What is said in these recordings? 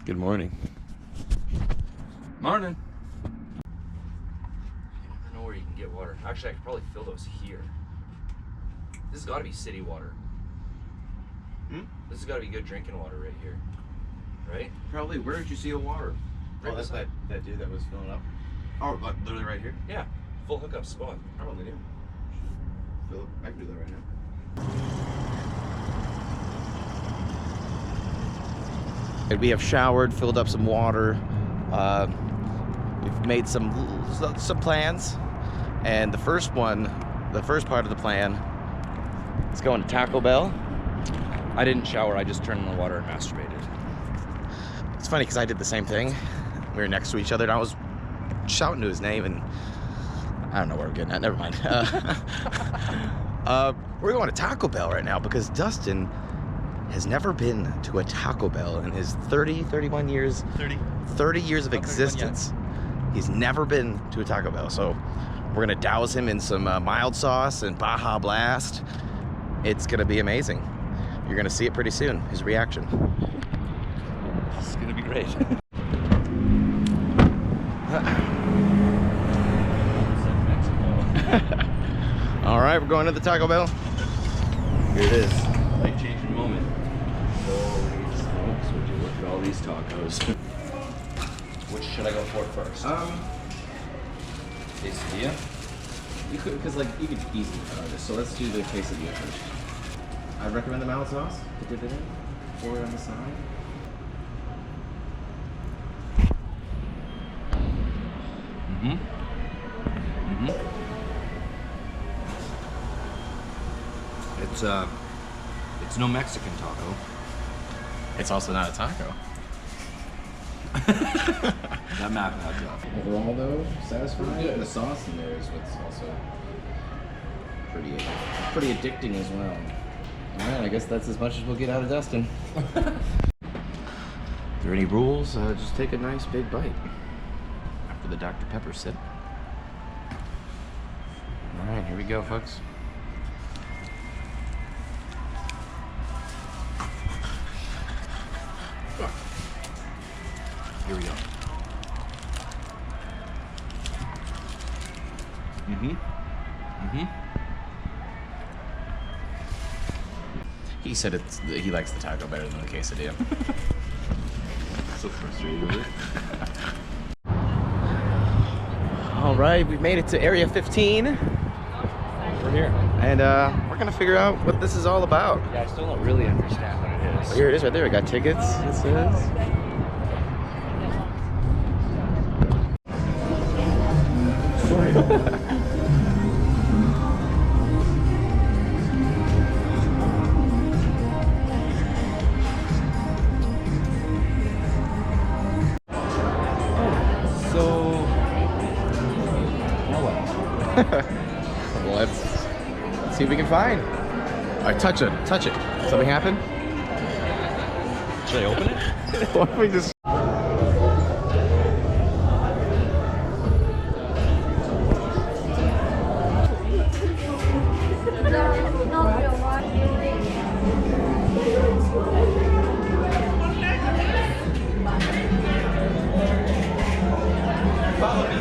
Good morning. Morning. You never know where you can get water. Actually, I could probably fill those here. This has got to be city water. This has got to be good drinking water right here. Right? Probably. Where did you see the water? Right Oh, that's beside. that dude that was filling up. Oh, like literally right here? Yeah. Full hookup spot. Probably do. Fill up. I can do that right now. We have showered, filled up some water. We've made some plans, and the first part of the plan is going to Taco Bell. I didn't shower. I just turned on the water and masturbated. It's funny because I did the same thing. We were next to each other, and I was shouting to his name, and I don't know where we're getting at. Never mind. We're going to Taco Bell right now because Dustin has never been to a Taco Bell in his 30 years of existence. He's never been to a Taco Bell. So we're gonna douse him in some mild sauce and Baja Blast. It's gonna be amazing. You're gonna see it pretty soon, his reaction. It's gonna be great. All right, we're going to the Taco Bell. Here it is. Life-changing moment. Holy smokes, would you look at all these tacos. Which should I go for first? Quesadilla? You could, because like you could easily cut this. So let's do the quesadilla first. I'd recommend the mild sauce to dip it in. Pour it on the side. It's no Mexican taco. It's also not a taco. That map adds up. Overall, though, satisfying. Yeah. The sauce in there is what's also pretty addicting as well. All right, I guess that's as much as we'll get out of Dustin. If there are any rules, just take a nice big bite after the Dr. Pepper sip. All right, here we go, folks. Here we go. He said he likes the taco better than the quesadilla. So frustrated with it. All right, we've made it to Area 15. We're here. And we're gonna figure out what this is all about. Yeah, I still don't really understand what it is. Well, here it is right there. We got tickets, it says. Well, let's see what we can find. All right, touch it. Something happened? Should I open it? Why don't we just... Follow me.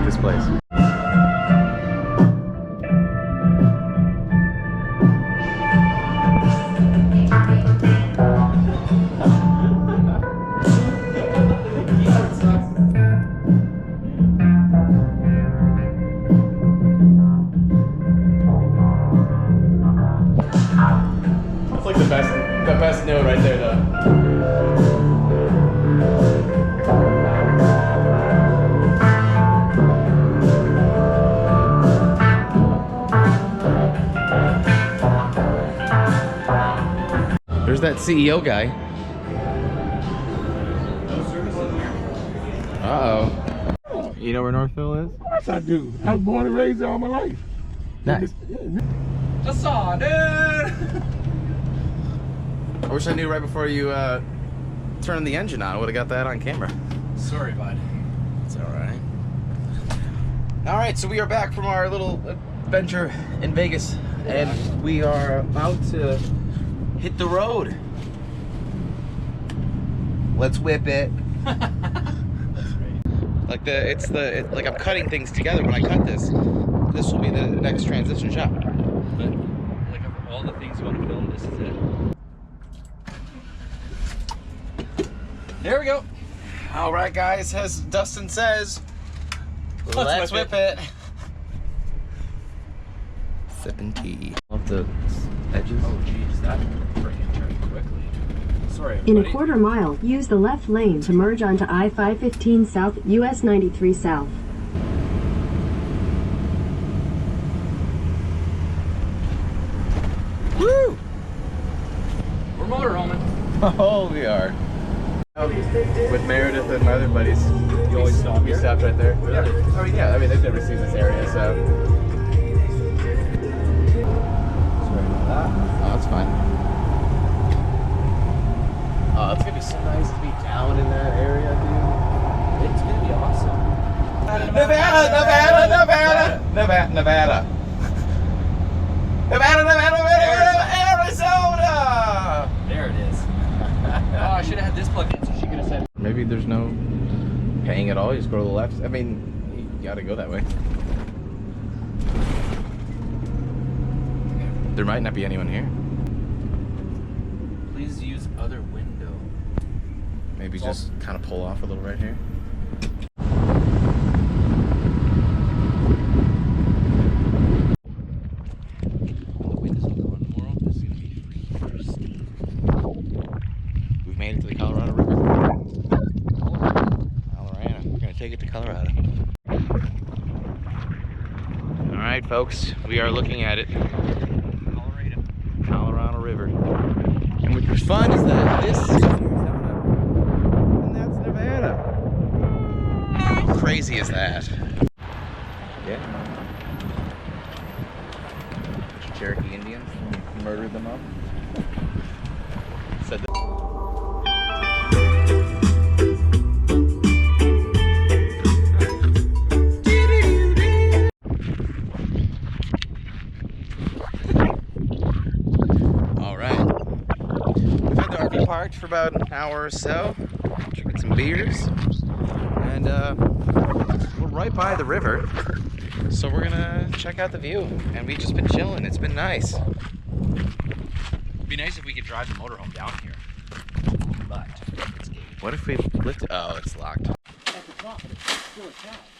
this place. That's like the best note right there, though. There's that CEO guy. Uh-oh. You know where Northville is? Of course I do. I was born and raised there all my life. Nice. What's up, dude? I wish I knew right before you Turning the engine on, I would have got that on camera. Sorry, bud. It's all right. All right, so we are back from our little adventure in Vegas, and we are about to hit the road. Let's whip it. That's right. Like like I'm cutting things together when I cut this. This will be the next transition shot. But like of all the things you want to film, this is it. There we go. All right, guys, as Dustin says, let's whip it. Sipping tea. Off the edges. Oh, geez, that freaking turned quickly. Sorry, In everybody. a quarter mile, use the left lane to merge onto I-515 South, US 93 South. Woo! We're motorhoming. Oh, we are. With Meredith and my other buddies. You always stop here? We stopped right there. Really? Yeah. I mean, yeah. I mean, they've never seen this area, so. Sorry about that. Oh, that's fine. Oh, it's gonna be so nice to be down in that area, dude. It's gonna be awesome. Nevada, Nevada, Nevada, Nevada, Nevada. Nevada, Nevada, Nevada, Arizona! There it is. Oh, I should have had this plugged in so she could have said. Maybe there's no paying at all. You just go to the left. I mean, you gotta go that way. There might not be anyone here. Please use other window. Maybe just kind of pull off a little right here. The wind isn't going tomorrow. This is gonna be freaking We've made it to the Colorado River. Colorado. We're gonna take it to Colorado. All right, folks. We are looking at it. Colorado River. And what's fun is that this is Arizona, and that's Nevada. How crazy is that? Yeah. Bunch of Cherokee Indians. Murdered them up. Said that. Parked for about an hour or so, drinking some beers, and we're right by the river, so we're gonna check out the view. And we've just been chilling. It's been nice. It'd be nice if we could drive the motorhome down here, but it's gated. What if we lifted? Oh, it's locked. At the top, but it's still attached.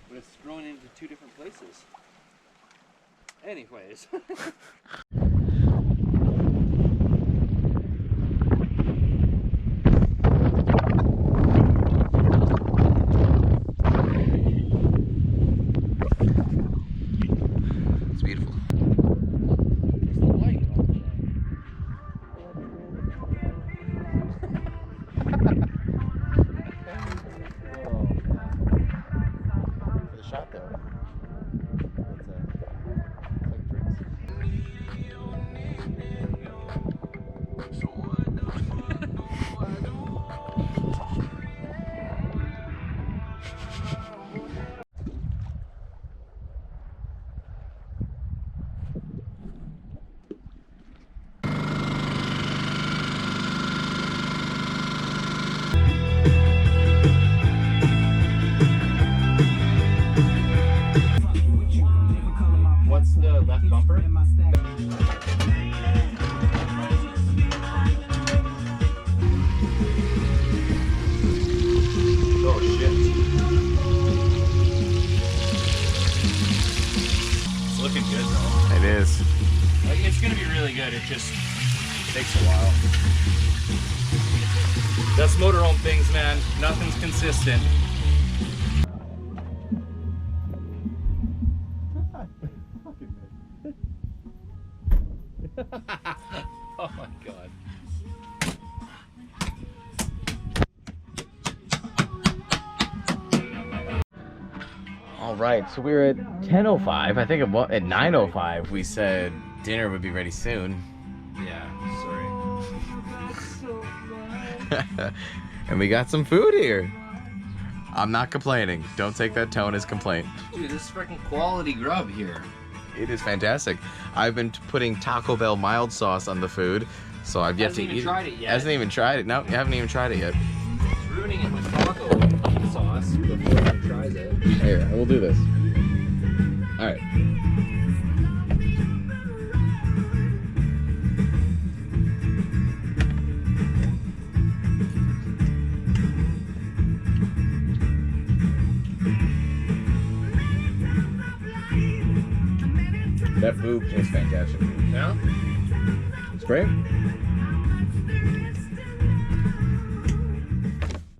But it's thrown into two different places. Anyways. It's beautiful. There's the light on the For the shot though. It's like drinks. just takes a while. That's motorhome things, man. Nothing's consistent. Oh my god. All right, so we were at 10:05. I think at 9:05 we said dinner would be ready soon. Yeah, sorry. And we got some food here. I'm not complaining. Don't take that tone as complaint. Dude, this is freaking quality grub here. It is fantastic. I've been putting Taco Bell mild sauce on the food, so I've yet to eat. Hasn't even tried it yet. Hasn't even tried it. No, you haven't even tried it yet. It's ruining it with taco sauce before he tries it. Here, we'll do this. All right. That boob tastes fantastic. Yeah? It's great.